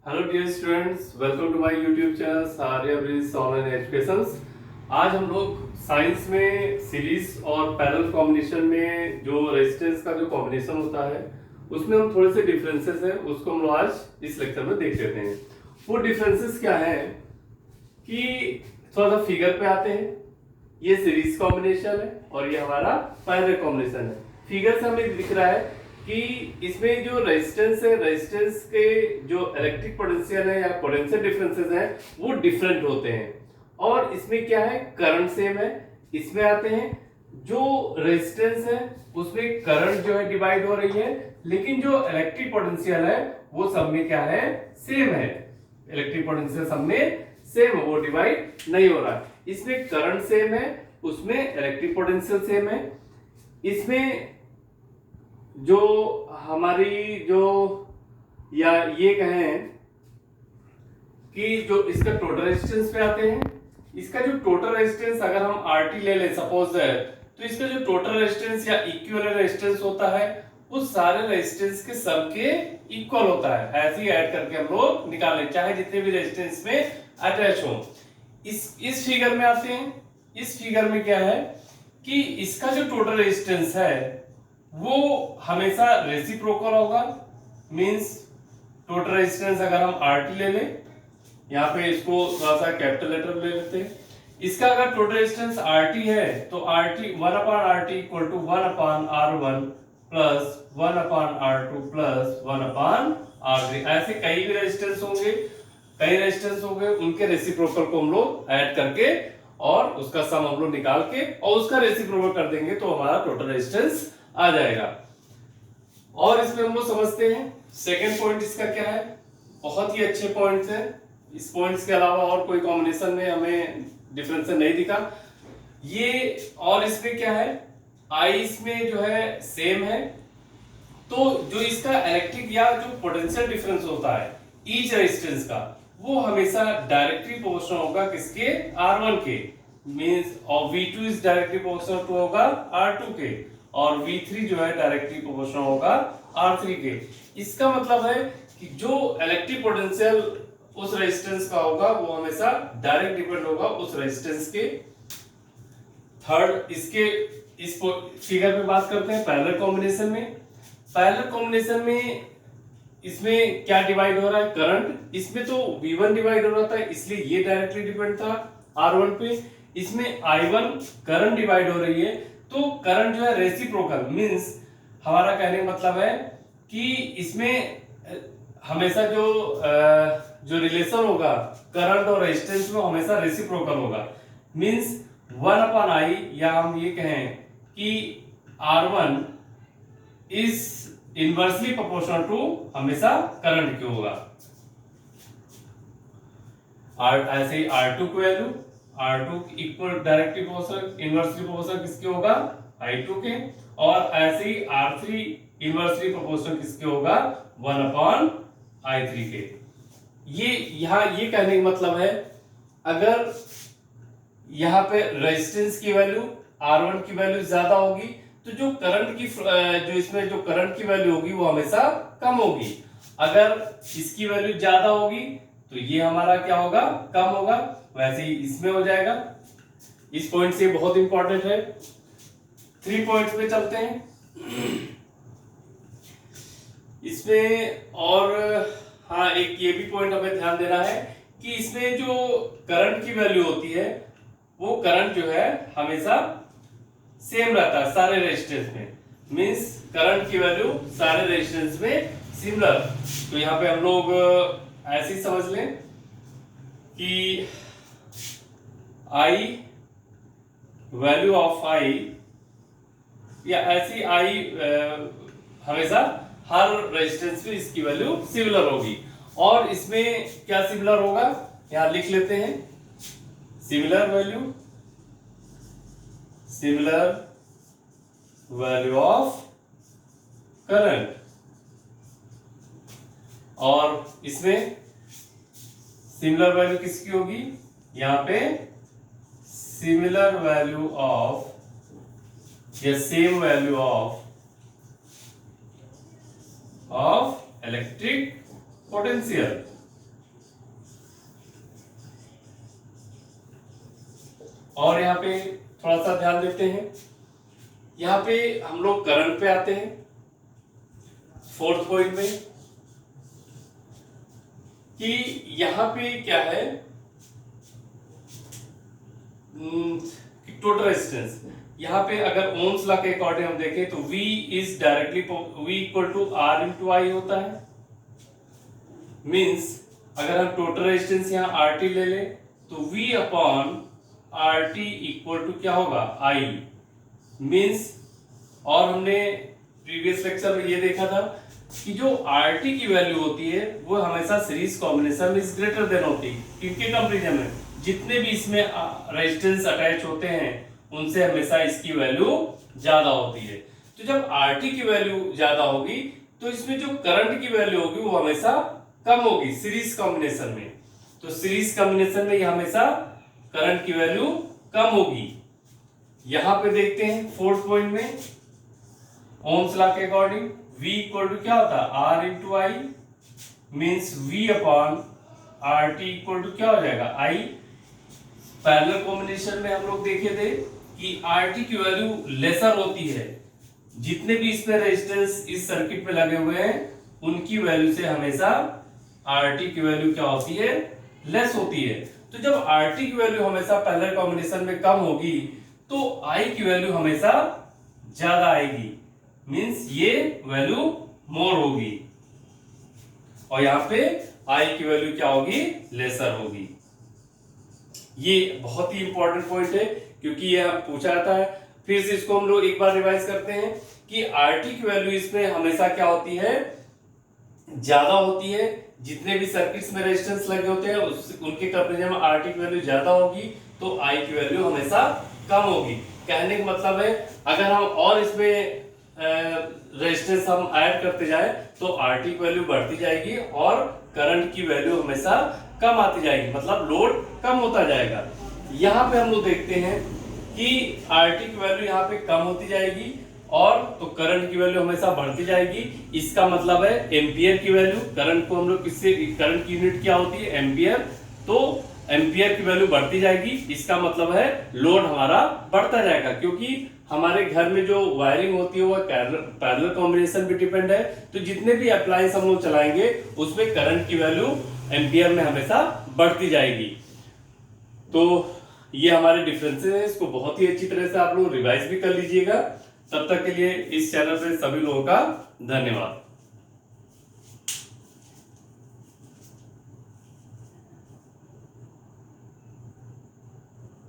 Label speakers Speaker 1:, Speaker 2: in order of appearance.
Speaker 1: Hello dear students, welcome to my YouTube channel Arya bridge online educations. आज हम लोग science में सीरीज और पैरेलल कॉम्बिनेशन में जो रेजिस्टेंस का जो कॉम्बिनेशन होता है उसमें हम थोड़े से डिफरेंसेस हैं, उसको हम लोग आज इस लेक्चर में देख लेते हैं। वो डिफरेंसेस क्या है कि थोड़ा सा फिगर पे आते हैं। ये सीरीज कॉम्बिनेशन है और ये हमारा पैरेलल कॉम्बिनेशन है। फिगर से हमें दिख रहा है कि इसमें जो रेजिस्टेंस है, रेजिस्टेंस के जो इलेक्ट्रिक पोटेंशियल है या पोटेंशियल डिफरेंसेस हैं वो डिफरेंट होते हैं। और इसमें क्या है, करंट सेम है। इसमें आते हैं जो रेजिस्टेंस है उसमें करंट जो है डिवाइड हो रही है, लेकिन जो इलेक्ट्रिक पोटेंशियल है वो सब में क्या है, सेम है। इलेक्ट्रिक पोटेंशियल सब में सेम है, वो डिवाइड नहीं हो रहा। इसमें करंट सेम है, उसमें इलेक्ट्रिक पोटेंशियल सेम है। इसमें जो हमारी जो या ये कहें कि जो इसका टोटल रेजिस्टेंस पे आते हैं, इसका जो टोटल रेजिस्टेंस अगर हम आरटी ले लें सपोज है, तो इसका जो टोटल रेजिस्टेंस या इक्विवेलेंट रेजिस्टेंस होता है वो सारे रेजिस्टेंस के सब के इक्वल होता है। ऐसे ही ऐड करके हम लोग निकालें, चाहे जितने भी रेजिस्टेंस में अटैच हो। इस फिगर में आते हैं। इस फिगर में क्या है कि इसका जो टोटल रेजिस्टेंस है वो हमेशा रेसिप्रोकल होगा। मींस टोटल रेजिस्टेंस अगर हम आरटी ले लें, यहाँ पे इसको थोड़ा सा कैपिटल लेटर ले लेते हैं। इसका अगर टोटल रेजिस्टेंस आरटी है तो RT 1/RT equal to 1/R1 plus 1/R2 plus 1/R3। ऐसे कई भी रेजिस्टेंस होंगे, उनके रेसिप्रोकल को हम लोग ऐड करके और उसका सम हम लोग निकाल के और उसका रेसिप्रोकल कर देंगे तो हमारा टोटल रेजिस्टेंस आ जाएगा। और इसमें हम लोग समझते हैं सेकंड पॉइंट इसका क्या है। बहुत ही अच्छे पॉइंट्स हैं। इस पॉइंट्स के अलावा और कोई कॉम्बिनेशन में हमें डिफरेंस नहीं दिखा ये। और इसमें क्या है, आई इसमें जो है सेम है, तो जो इसका इलेक्ट्रिक या जो पोटेंशियल डिफरेंस होता है ईच रेजिस्टेंस का, वो हमेशा डायरेक्टली प्रोपोर्शनल होगा किसके, R1 के। मींस और V2 is directly proportional to होगा R2 के, और V3 जो है डायरेक्टली प्रोपोर्शनल होगा R3 के। इसका मतलब है कि जो इलेक्ट्रिक पोटेंशियल उस रेजिस्टेंस का होगा वो हमेशा डायरेक्ट डिपेंड होगा उस रेजिस्टेंस के। थर्ड, इसके इस फिगर में बात करते हैं पैरेलल कॉम्बिनेशन में। पैरेलल कॉम्बिनेशन में इसमें क्या डिवाइड हो रहा है, करंट। इसमें तो V1 डिवाइड हो रहा था इसलिए ये डायरेक्टली डिपेंड था R1 पे। इसमें I1 करंट डिवाइड हो रही है तो करंट जो है रेसिप्रोकल। मींस हमारा कहने का मतलब है कि इसमें हमेशा जो रिलेशन होगा करंट और रेजिस्टेंस में हमेशा रेसिप्रोकल होगा। मींस 1/I, या हम ये कहें कि R1 is inversely proportional to हमेशा करंट की होगा। ऐसे ही R2 की value, R2 equal directly proportional inversely proportional किसके होगा, I2 के। और ऐसे ही R3 इनवर्सली प्रोपोर्शनल किसके होगा, 1/I3 के। ये यहाँ ये कहने का मतलब है अगर यहाँ पे रेजिस्टेंस की वैल्यू R1 की वैल्यू ज्यादा होगी तो जो करंट की जो इसमें जो करंट की वैल्यू होगी वो हमेशा कम होगी। अगर इसकी वैल्यू ज्यादा होगी तो ये हमारा क्या होगा, कम होगा। वैसे ही इसमें हो जाएगा। इस पॉइंट से बहुत इंपॉर्टेंट है। 3 पॉइंट्स पे चलते हैं इसमें। और हाँ, एक ये भी पॉइंट हमें ध्यान देना है कि इसमें जो करंट की वैल्यू होती है वो करंट जो है हमेशा सेम रहता है सारे रेजिस्टेंस में। मींस करंट की वैल्यू सारे रेजिस्टेंस में सिमिलर। तो यहाँ पे हम लोग ऐसे ही समझ लें कि I वैल्यू ऑफ I, या ऐसी I हमेशा हर रेजिस्टेंस में इसकी वैल्यू सिमिलर होगी। और इसमें क्या सिमिलर होगा, यहां लिख लेते हैं सिमिलर वैल्यू ऑफ करंट। और इसमें सिमिलर वैल्यू किसकी होगी, यहां पे सिमिलर वैल्यू ऑफ या same value of electric potential. और यहाँ पे थोड़ा सा ध्यान देते हैं, यहाँ पे हम लोग करंट पे आते हैं फोर्थ पॉइंट में, कि यहाँ पे क्या है टोटल रेजिस्टेंस। यहाँ पे अगर ओम्स लॉ के अकॉर्डिंग हम देखें तो V is directly V equal to R into I होता है। मीन्स अगर हम टोटल रेजिस्टेंस यहाँ RT ले लें तो V upon RT equal to क्या होगा I। मीन्स और हमने प्रीवियस लेक्चर में ये देखा था कि जो RT की वैल्यू होती है वो हमेशा सीरीज कॉम्बिनेशन में इज ग्रेटर देन होती है। किनके कंपैरिजन में? जितने भी इसमें रेजिस्टेंस अटैच होते हैं उनसे हमेशा इसकी वैल्यू ज्यादा होती है। तो जब RT की वैल्यू ज्यादा होगी तो इसमें जो करंट की वैल्यू होगी वो हमेशा कम होगी सीरीज कॉम्बिनेशन में। तो सीरीज कॉम्बिनेशन में हमेशा करंट की वैल्यू कम होगी। यहां पे देखते हैं फोर्थ पॉइंट में ओम्स लॉ के अकॉर्डिंग V इक्वल टू क्या होता है R into I. Means V upon RT equal to क्या हो जाएगा I। पैरेलल कॉम्बिनेशन में हम लोग देखे थे कि RT की वैल्यू लेसर होती है। जितने भी इसमें रेजिस्टेंस इस सर्किट में लगे हुए हैं उनकी वैल्यू से हमेशा RT की वैल्यू क्या होती है लेस होती है। तो जब RT की वैल्यू हमेशा पैरेलल कॉम्बिनेशन में कम होगी तो I की वैल्यू हमेशा ज्यादा आएगी। मींस ये वैल्यू मोर होगी और यहाँ पे I की वैल्यू क्या होगी लेसर होगी। ये बहुत ही इंपॉर्टेंट पॉइंट है क्योंकि ये पूछा जाता है। फिर से इसको हम लोग एक बार रिवाइज करते हैं कि RT की वैल्यू इसमें हमेशा क्या होती है ज्यादा होती है। जितने भी सर्किट्स में रेजिस्टेंस लगे होते हैं उनके कंपैरिजन में RT की वैल्यू ज्यादा होगी तो I की वैल्यू हमेशा कम होगी। कहने का मतलब है अगर हम और इसमें रेजिस्टेंस हम ऐड करते जाए तो RT की वैल्यू बढ़ती जाएगी और करंट की वैल्यू हमेशा कम आती जाएगी, मतलब लोड कम होता जाएगा। यहाँ पे हम लोग देखते हैं कि RT की वैल्यू यहाँ पे कम होती जाएगी और तो करंट की वैल्यू हमेशा बढ़ती जाएगी। इसका मतलब है एम्पियर की वैल्यू, करंट को हम लोग किससे, करंट की यूनिट क्या होती है एम्पियर, तो एम्पियर की वैल्यू बढ़ती जाएगी। इसका मतलब है लोड हमारा बढ़ता जाएगा क्योंकि हमारे घर में जो वायरिंग होती है वो पैरेलल कॉम्बिनेशन पे डिपेंड है। तो जितने भी अप्लायंस हम लोग चलाएंगे उसमें करंट की वैल्यू एम्पियर में हमेशा बढ़ती जाएगी। तो ये हमारे डिफरेंसेस है, इसको बहुत ही अच्छी तरह से आप लोग रिवाइज भी कर लीजिएगा। तब तक के लिए इस चैनल पे सभी लोगों का धन्यवाद।